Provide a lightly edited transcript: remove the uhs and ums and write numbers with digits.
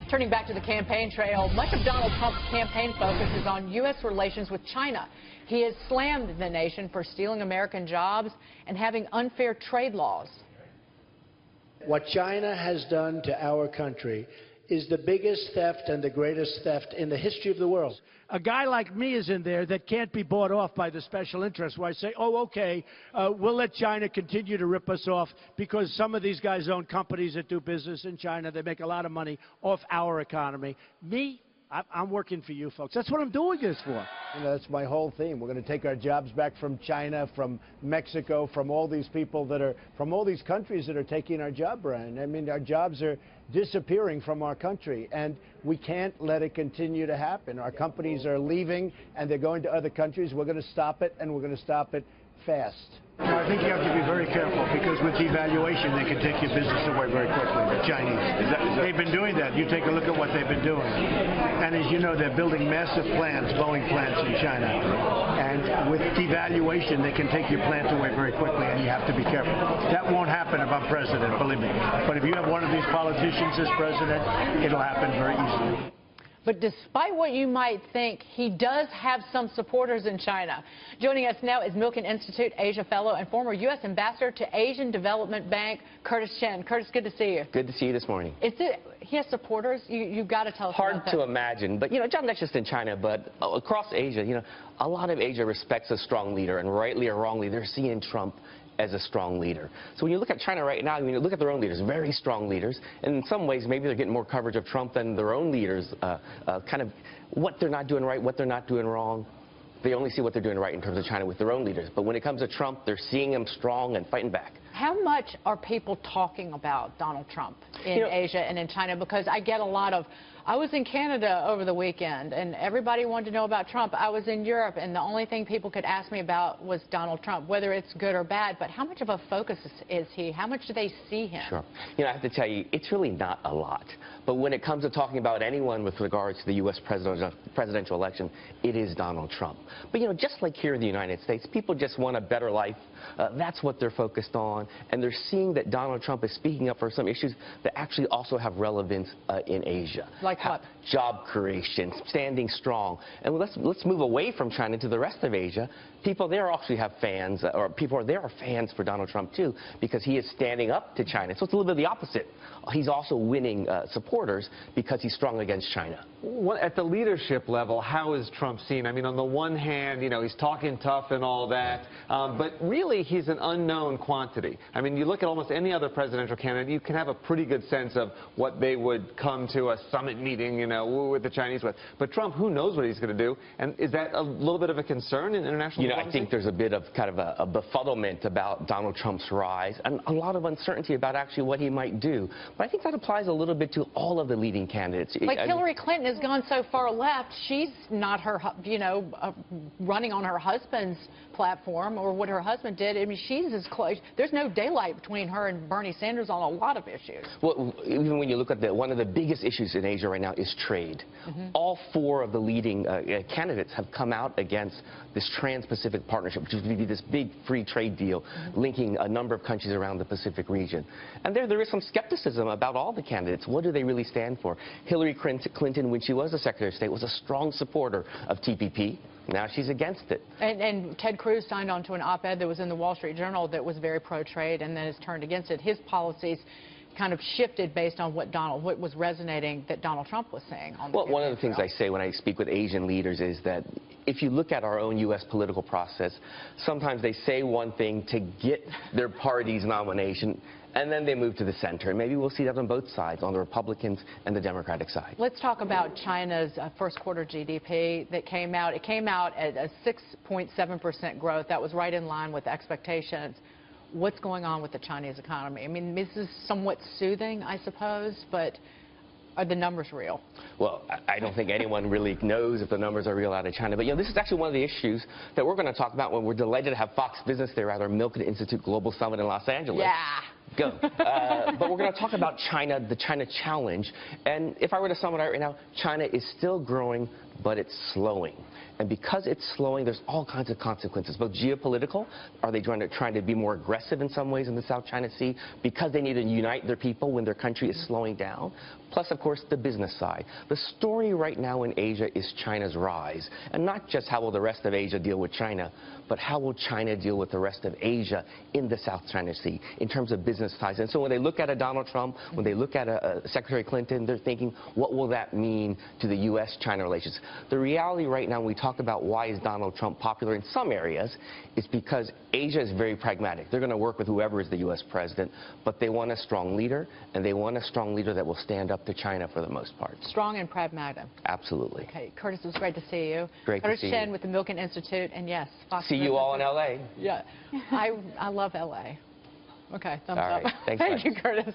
Turning back to the campaign trail, much of Donald Trump's campaign focus is on U.S. relations with China. He has slammed the nation for stealing American jobs and having unfair trade laws. What China has done to our country is the biggest theft and the greatest theft in the history of the world. A guy like me is in there that can't be bought off by the special interests, where I say, oh, okay, we'll let China continue to rip us off because some of these guys own companies that do business in China. They make a lot of money off our economy. Me, I'm working for you folks. That's what I'm doing this for. You know, that's my whole theme. We're going to take our jobs back from China, from Mexico, from all these people that are, from all these countries that are taking our job, Brian. I mean, our jobs are disappearing from our country, and we can't let it continue to happen. Our companies are leaving, and they're going to other countries. We're going to stop it, and we're going to stop it fast. I think you have to be very careful because with devaluation, they can take your business away very quickly, the Chinese. They've been doing that. You take a look at what they've been doing. And as you know, they're building massive plants, Boeing plants in China. And with devaluation, they can take your plant away very quickly, and you have to be careful. That won't happen if I'm president, believe me. But if you have one of these politicians as president, it'll happen very easily. But despite what you might think, he does have some supporters in China. Joining us now is Milken Institute Asia Fellow and former U.S. Ambassador to Asian Development Bank, Curtis Chen. Curtis, good to see you. Good to see you this morning. He has supporters? You've got to tell us Hard about that. to imagine. But, you know, John, not just in China, but across Asia, you know, a lot of Asia respects a strong leader, and rightly or wrongly, they're seeing Trump as a strong leader. So when you look at China right now, when you look at their own leaders, very strong leaders, and in some ways maybe they're getting more coverage of Trump than their own leaders, kind of what they're not doing right, what they're not doing wrong. They only see what they're doing right in terms of China with their own leaders. But when it comes to Trump, they're seeing him strong and fighting back. How much are people talking about Donald Trump in Asia and in China? Because I get a lot of, I was in Canada over the weekend, and everybody wanted to know about Trump. I was in Europe, and the only thing people could ask me about was Donald Trump, whether it's good or bad. But how much of a focus is he? How much do they see him? Sure. You know, I have to tell you, it's really not a lot. But when it comes to talking about anyone with regards to the U.S. presidential election, it is Donald Trump. But, you know, just like here in the United States, people just want a better life. That's what they're focused on. And they're seeing that Donald Trump is speaking up for some issues that actually also have relevance in Asia. Like what? Job creation, standing strong. And let's move away from China to the rest of Asia. People there actually have fans, or people there are fans for Donald Trump too, because he is standing up to China. So it's a little bit of the opposite. He's also winning supporters because he's strong against China. At the leadership level, how is Trump seen? I mean, on the one hand, you know, he's talking tough and all that, but really he's an unknown quantity. I mean, you look at almost any other presidential candidate, you can have a pretty good sense of what they would come to a summit meeting, you know, with the Chinese with. But Trump, who knows what he's going to do? And is that a little bit of a concern in international diplomacy? I think there's a bit of kind of a befuddlement about Donald Trump's rise and a lot of uncertainty about actually what he might do. But I think that applies a little bit to all of the leading candidates. Like Hillary Clinton has gone so far left, she's not running on her husband's platform or what her husband did. I mean, she's as close. There's no daylight between her and Bernie Sanders on a lot of issues. Well, even when you look at one of the biggest issues in Asia right now is trade. All four of the leading candidates have come out against this Trans-Pacific Partnership, which is going to be this big free trade deal linking a number of countries around the Pacific region. And there is some skepticism about all the candidates. What do they really stand for? Hillary Clinton, when she was the Secretary of State, was a strong supporter of TPP. Now she's against it. And Ted Cruz signed on to an op-ed that was in the Wall Street Journal that was very pro-trade and then has turned against it. His policies kind of shifted based on what was resonating that Donald Trump was saying. Well, one of the things I say when I speak with Asian leaders is that if you look at our own U.S. political process, sometimes they say one thing to get their party's nomination, and then they move to the center. And maybe we'll see that on both sides, on the Republicans and the Democratic side. Let's talk about China's first quarter GDP that came out. It came out at a 6.7% growth. That was right in line with expectations. What's going on with the Chinese economy? I mean, this is somewhat soothing, I suppose, but are the numbers real? Well, I don't think anyone really knows if the numbers are real out of China. But, you know, this is actually one of the issues that we're going to talk about when we're delighted to have Fox Business there at our Milken Institute Global Summit in Los Angeles. Yeah. Go. But we're going to talk about China, the China challenge. And if I were to sum it up right now, China is still growing, but it's slowing. And because it's slowing, there's all kinds of consequences, both geopolitical. Are they trying to be more aggressive in some ways in the South China Sea because they need to unite their people when their country is slowing down? Plus, of course, the business side. The story right now in Asia is China's rise. And not just how will the rest of Asia deal with China, but how will China deal with the rest of Asia in the South China Sea in terms of business ties. And so when they look at a Donald Trump, when they look at a Secretary Clinton, they're thinking, what will that mean to the U.S.-China relations? The reality right now, when we talk about why is Donald Trump popular in some areas, is because Asia is very pragmatic. They're going to work with whoever is the U.S. president, but they want a strong leader, and they want a strong leader that will stand up to China for the most part. Strong and pragmatic. Absolutely. Okay, Curtis, it was great to see you. Great Curtis to see Chen you. with the Milken Institute, and yes, Fox See you all in L.A. Yeah, I love L.A. Okay, thumbs All right. up. Thanks, Thank bye. you, Curtis.